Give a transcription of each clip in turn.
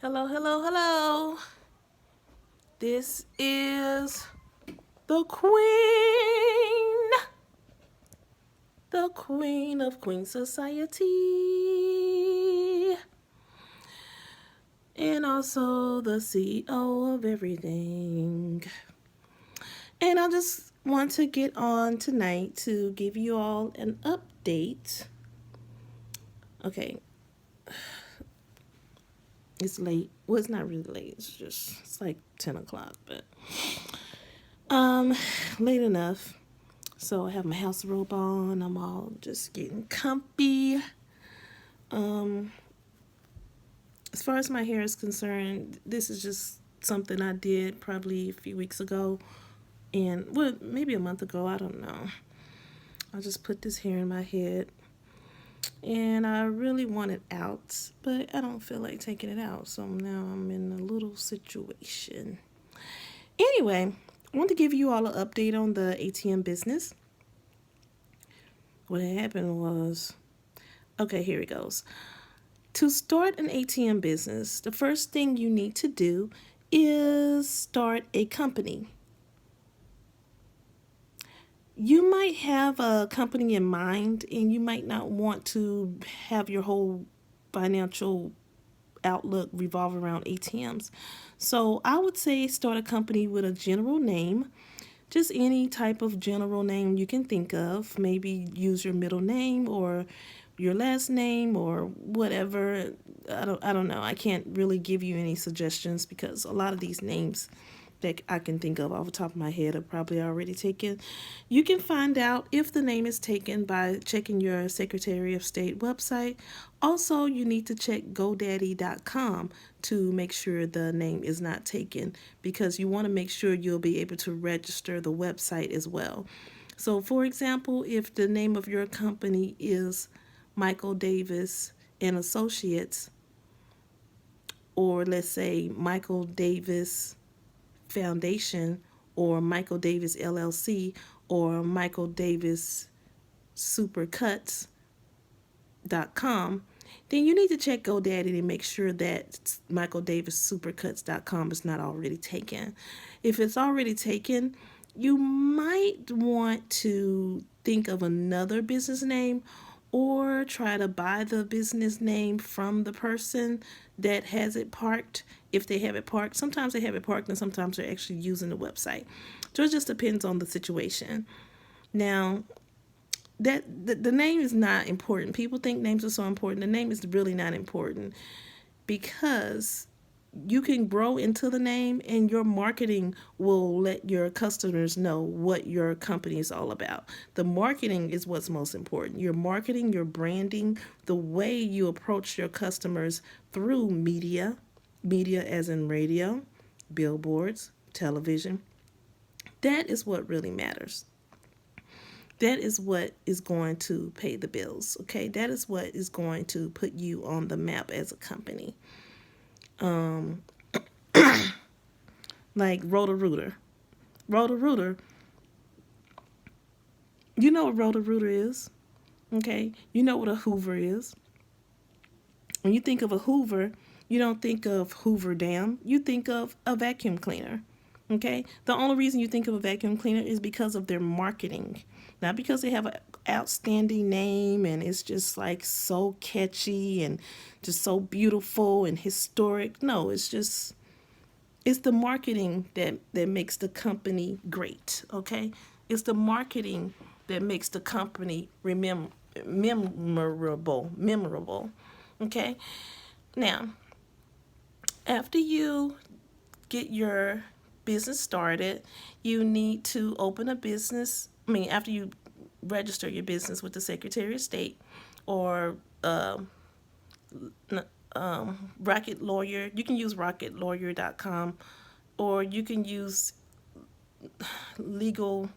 Hello, hello, hello. This is the Queen of Queen Society, and also the CEO of everything. And I just want to get on tonight to give you all an update. Okay, it's late. Well, it's not really late. It's like 10 o'clock, but um, late enough. So I have my house robe on. I'm all just getting comfy. Um, as far as my hair is concerned, this is just something I did probably a few weeks ago, and well, maybe a month ago. I don't know. I just put this hair in my head, and I really want it out, but I don't feel like taking it out. So now I'm in a little situation. Anyway, I want to give you all an update on the ATM business. What happened was, okay, here it goes. To start an ATM business, the first thing you need to do is start a company. You might have a company in mind and you might not want to have your whole financial outlook revolve around ATMs. So I would say start a company with a general name, just any type of general name you can think of. Maybe use your middle name or your last name or whatever. I don't know. I can't really give you any suggestions because a lot of these names that I can think of off the top of my head are probably already taken. You can find out if the name is taken by checking your Secretary of State website. Also, you need to check GoDaddy.com to make sure the name is not taken because you want to make sure you'll be able to register the website as well. So, for example, if the name of your company is Michael Davis and Associates, or let's say Michael Davis Foundation, or Michael Davis LLC, or Michael Davis Supercuts.com, then you need to check GoDaddy and make sure that Michael Davis Supercuts.com is not already taken. If it's already taken, you might want to think of another business name or try to buy the business name from the person that has it parked. If they have it parked, sometimes they have it parked and sometimes they're actually using the website. So it just depends on the situation. Now, the name is not important. People think names are so important. The name is really not important because you can grow into the name and your marketing will let your customers know what your company is all about. The marketing is what's most important. Your marketing, your branding, the way you approach your customers through media as in radio, billboards, television. That is what really matters. That is what is going to pay the bills, okay? That is what is going to put you on the map as a company. Um, like Roto-Rooter. Roto-Rooter, you know what Roto-Rooter is, okay? You know what a Hoover is. When you think of a Hoover, you don't think of Hoover Dam. You think of a vacuum cleaner, okay? The only reason you think of a vacuum cleaner is because of their marketing, not because they have an outstanding name and it's just like so catchy and just so beautiful and historic. No, it's the marketing that makes the company great, okay? It's the marketing that makes the company memorable, okay? Now, after you get your business started, you need to open a business. After you register your business with the Secretary of State or Rocket Lawyer, you can use rocketlawyer.com or you can use Legal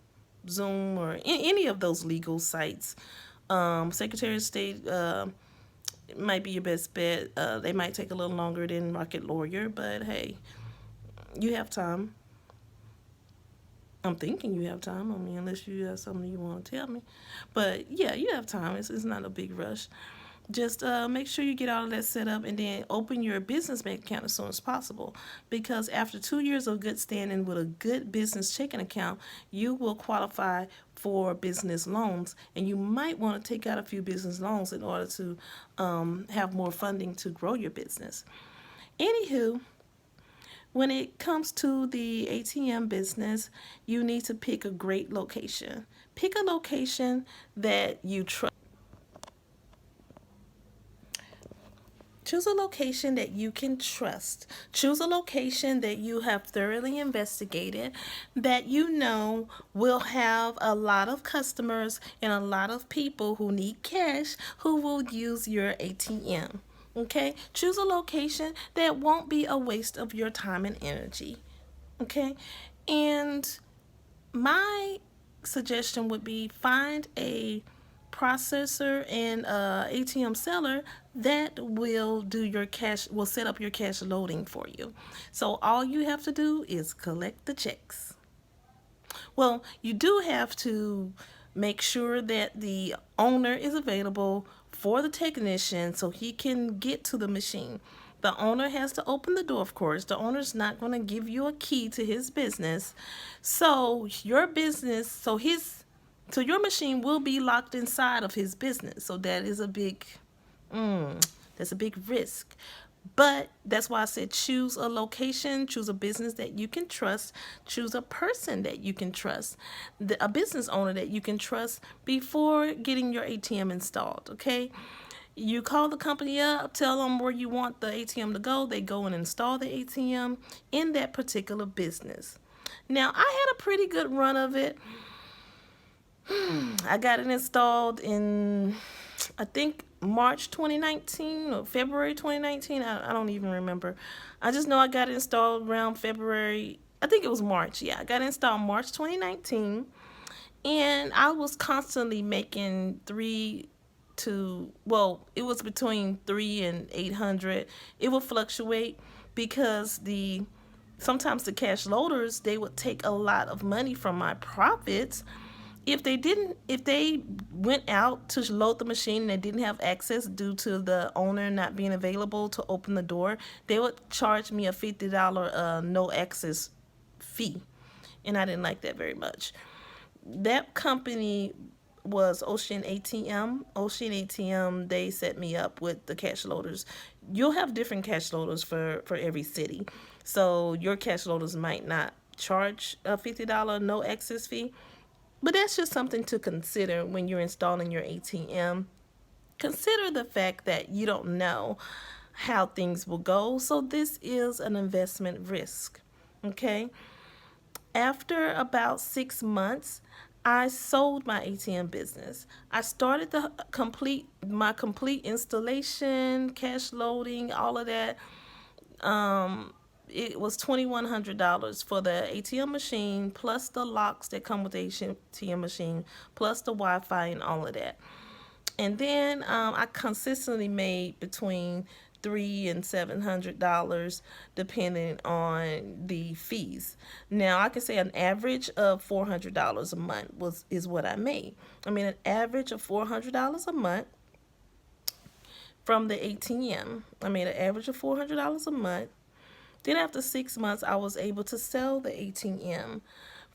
Zoom or any of those legal sites. Secretary of State might be your best bet. They might take a little longer than Rocket Lawyer, but hey, you have time. I'm thinking you have time. Unless you have something you want to tell me. But yeah, you have time. It's not a big rush. Just make sure you get all of that set up and then open your business bank account as soon as possible. Because after 2 years of good standing with a good business checking account, you will qualify for business loans. And you might want to take out a few business loans in order to have more funding to grow your business. Anywho, when it comes to the ATM business, you need to pick a great location. Pick a location that you trust. Choose a location that you can trust. Choose a location that you have thoroughly investigated, that you know will have a lot of customers and a lot of people who need cash who will use your ATM. Okay? Choose a location that won't be a waste of your time and energy. Okay? And my suggestion would be find a processor and ATM seller that will do your cash, will set up your cash loading for you. So all you have to do is collect the checks. Well, you do have to make sure that the owner is available for the technician so he can get to the machine. The owner has to open the door, of course. The owner's not going to give you a key to his business. So your business, so your machine will be locked inside of his business. So that is a big that's a big risk. But that's why I said choose a location, choose a business that you can trust, choose a person that you can trust, a business owner that you can trust before getting your ATM installed, okay? You call the company up, tell them where you want the ATM to go. They go and install the ATM in that particular business. Now, I had a pretty good run of it. I got it installed in, I think, March 2019 or February 2019. I don't even remember. I just know I got it installed around February. I think it was March. Yeah, I got it installed March 2019. And I was constantly making it was between 3 and 800. It would fluctuate because sometimes the cash loaders, they would take a lot of money from my profits. If they went out to load the machine and they didn't have access due to the owner not being available to open the door, they would charge me a $50 no access fee. And I didn't like that very much. That company was Ocean ATM. Ocean ATM, they set me up with the cash loaders. You'll have different cash loaders for every city. So your cash loaders might not charge a $50 no access fee. But that's just something to consider when you're installing your ATM. Consider the fact that you don't know how things will go. So this is an investment risk. Okay? After about 6 months, I sold my ATM business. I started my complete installation, cash loading, all of that. It was $2,100 for the ATM machine, plus the locks that come with the ATM machine, plus the Wi-Fi and all of that. And then I consistently made between $300 and $700 depending on the fees. Now I can say an average of $400 a month is what I made. I mean, an average of $400 a month from the ATM. I made an average of $400 a month. Then after 6 months, I was able to sell the ATM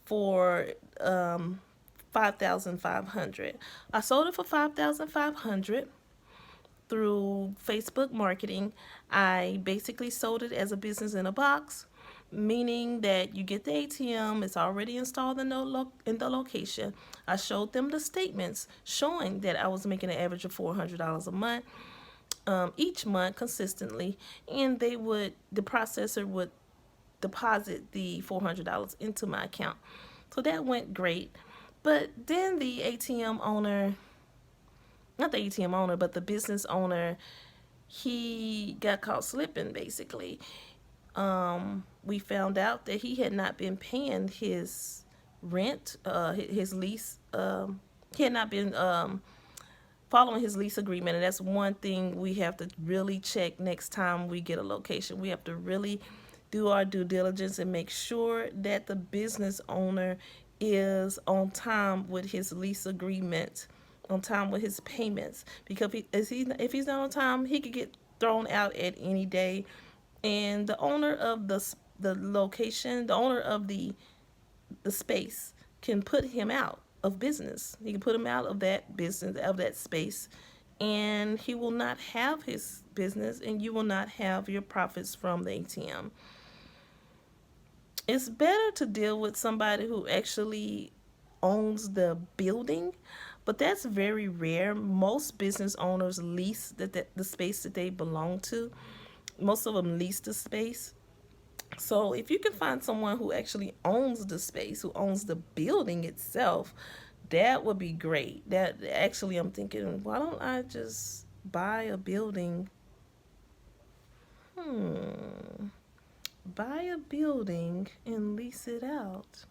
for 5,500. I sold it for 5,500 through Facebook marketing. I basically sold it as a business in a box, meaning that you get the ATM, it's already installed in the location. I showed them the statements showing that I was making an average of $400 a month. Each month consistently, and the processor would deposit the $400 into my account. So that went great. But then the ATM owner, not the ATM owner, but the business owner, he got caught slipping basically. We found out that he had not been paying his rent, his lease. He had not been following his lease agreement, and that's one thing we have to really check next time we get a location. We have to really do our due diligence and make sure that the business owner is on time with his lease agreement on time with his payments, because if he's not on time, he could get thrown out at any day. And the owner of the location, the owner of the space, can put him out of business. He can put him out of that business, of that space, and he will not have his business, and you will not have your profits from the ATM. It's better to deal with somebody who actually owns the building, but that's very rare. Most business owners lease the space that they belong to. Most of them lease the space. So if you can find someone who actually owns the space, who owns the building itself, that would be great. That actually, I'm thinking, why don't I just buy a building? Hmm. Buy a building and lease it out.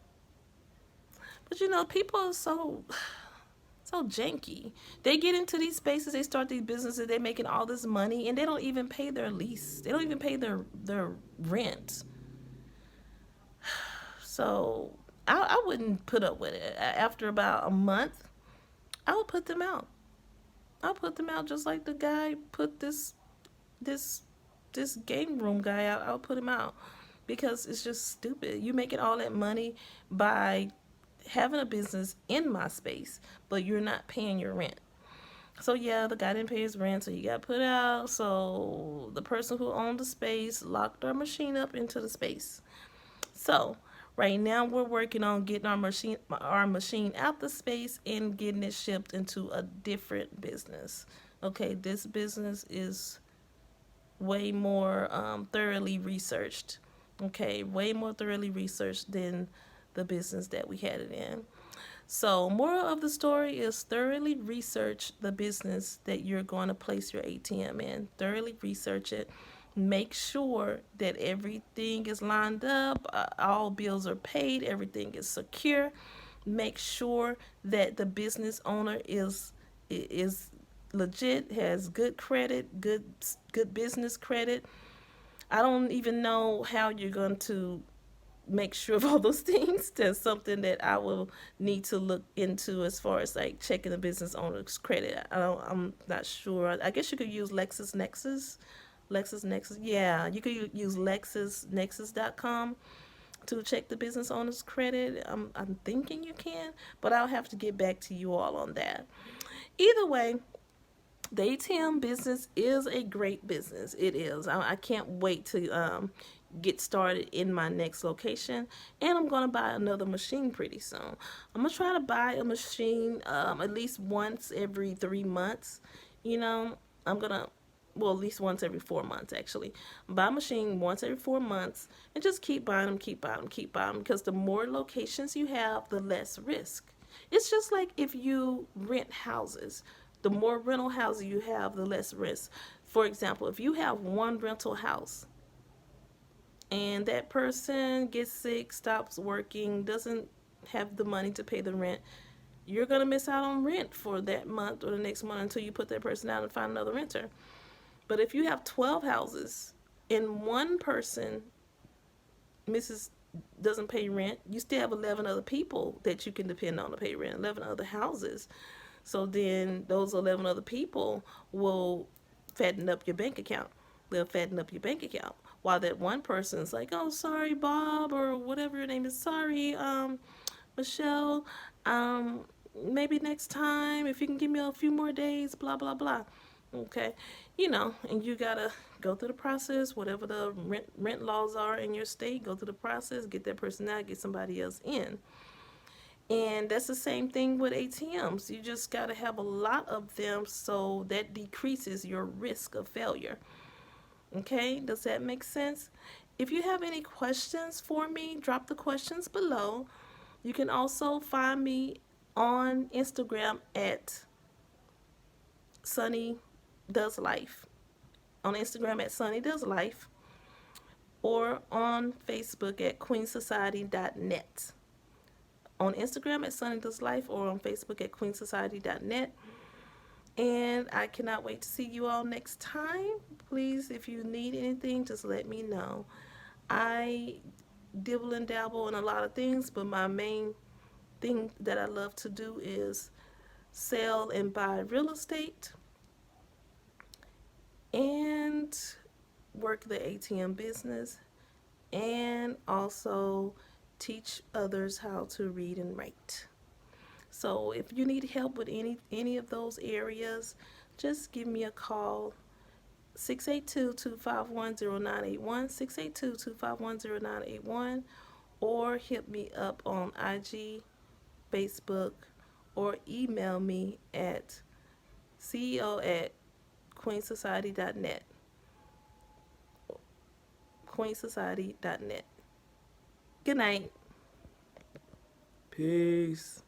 But people are so janky. They get into these spaces, they start these businesses, they're making all this money, and they don't even pay their lease. They don't even pay their rent. So I wouldn't put up with it. After about a month, I would put them out. I'll put them out just like the guy put this this game room guy out. I'll put him out because it's just stupid. You making all that money by having a business in my space, but you're not paying your rent. So yeah, the guy didn't pay his rent, so he got put out. So the person who owned the space locked our machine up into the space. So right now we're working on getting our machine out the space and getting it shipped into a different business. Okay, this business is way more thoroughly researched. Okay, way more thoroughly researched than the business that we had it in. So, moral of the story is thoroughly research the business that you're going to place your ATM in. Thoroughly research it. Make sure that everything is lined up, all bills are paid, everything is secure. Make sure that the business owner is legit, has good credit, good business credit. I don't even know how you're going to make sure of all those things. That's something that I will need to look into as far as like checking the business owner's credit. I'm not sure. I guess you could use LexisNexis. LexisNexis. Yeah, you could use LexisNexis.com to check the business owner's credit. I'm thinking you can, but I'll have to get back to you all on that. Either way, the ATM business is a great business. It is. I can't wait to get started in my next location, and I'm gonna buy another machine pretty soon. I'm gonna try to buy a machine at least once every 3 months. You know, I'm gonna. Well, at least once every 4 months, actually. Buy a machine once every 4 months and just keep buying them, keep buying them, keep buying them. Because the more locations you have, the less risk. It's just like if you rent houses. The more rental houses you have, the less risk. For example, if you have one rental house and that person gets sick, stops working, doesn't have the money to pay the rent, you're going to miss out on rent for that month or the next month until you put that person out and find another renter. But if you have 12 houses and one person misses doesn't pay rent, you still have 11 other people that you can depend on to pay rent, 11 other houses. So then those 11 other people will fatten up your bank account. They'll fatten up your bank account. While that one person's like, oh, sorry, Bob, or whatever your name is, sorry, Michelle, maybe next time, if you can give me a few more days, blah, blah, blah. Okay. And you gotta go through the process, whatever the rent laws are in your state, go through the process, get that person out, get somebody else in. And that's the same thing with ATMs. You just got to have a lot of them so that decreases your risk of failure. Okay, does that make sense? If you have any questions for me, drop the questions below. You can also find me on Instagram at Sunny Does Life. On Instagram at Sunny Does Life. Or on Facebook at queensociety.net. On Instagram at Sunny Does Life or on Facebook at queensociety.net. And I cannot wait to see you all next time. Please, if you need anything, just let me know. I dibble and dabble in a lot of things, but my main thing that I love to do is sell and buy real estate, and work the ATM business, and also teach others how to read and write. So if you need help with any of those areas, just give me a call. 682-251-0981, 682-251-0981, or hit me up on IG, Facebook, or email me at ceo@queensociety.net. Queensociety.net. Good night. Peace.